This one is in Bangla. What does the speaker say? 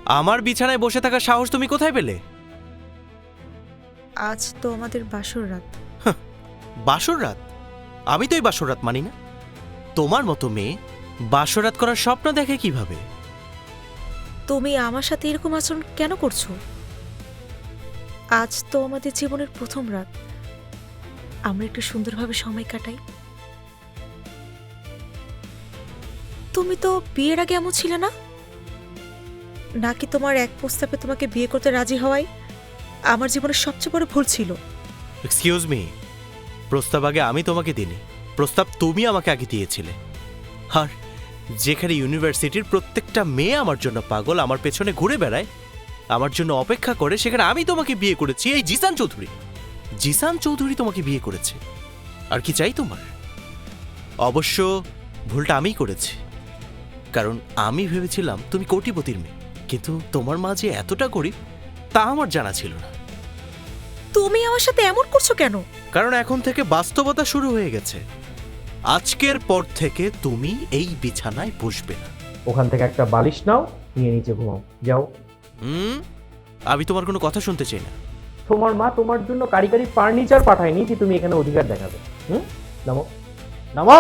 আমার বিছানায় বসে থাকার সাহস তুমি কোথায় পেলে? আজ তো আমাদের বাসর রাত। বাসর রাত? আমি তো এই বাসর রাত মানি না। তোমার মতো মেয়ে বাসর রাত করার স্বপ্ন দেখে কিভাবে? তুমি আমার সাথে এরকম আচরণ কেন করছো? আজ তো আমাদের জীবনের প্রথম রাত, আমরা একটু সুন্দরভাবে সময় কাটাই। তুমি তো বিয়ের আগে এমন ছিলে না? নাকি তোমার এক প্রস্তাবে তোমাকে বিয়ে করতে রাজি হওয়াই আমার জীবনের সবচেয়ে বড় ভুল ছিল? এক্সকিউজ মি, প্রস্তাব আগে আমি তোমাকে দিইনি, প্রস্তাব তুমি আমাকে আগে দিয়েছিলে। আর যেখানে ইউনিভার্সিটির প্রত্যেকটা মেয়ে আমার জন্য পাগল, আমার পেছনে ঘুরে বেড়ায়, আমার জন্য অপেক্ষা করে, সেখানে আমি তোমাকে বিয়ে করেছি। এই জিসান চৌধুরী তোমাকে বিয়ে করেছে। আর কি চাই তোমার? অবশ্য ভুলটা আমিই করেছি, কারণ আমি ভেবেছিলাম তুমি কোটিপতির মেয়ে, কিন্তু তোমার মা যে এতটা গরিব তা আমার জানা ছিল না। তুমি আমার সাথে এমন করছো কেন? কারণ এখন থেকে বাস্তবতা শুরু হয়ে গেছে। আজকের পর থেকে তুমি এই বিছানায় বসবে না। ওখান থেকে একটা বালিশ নাও, নিয়ে নিচে ঘুমাও, যাও। আমি তোমার কোনো কথা শুনতে চাই না। তোমার মা তোমার জন্য কারিগরি ফার্নিচার পাঠায়নি যে তুমি এখানে অধিকার দেখাবে। নামো, নামো।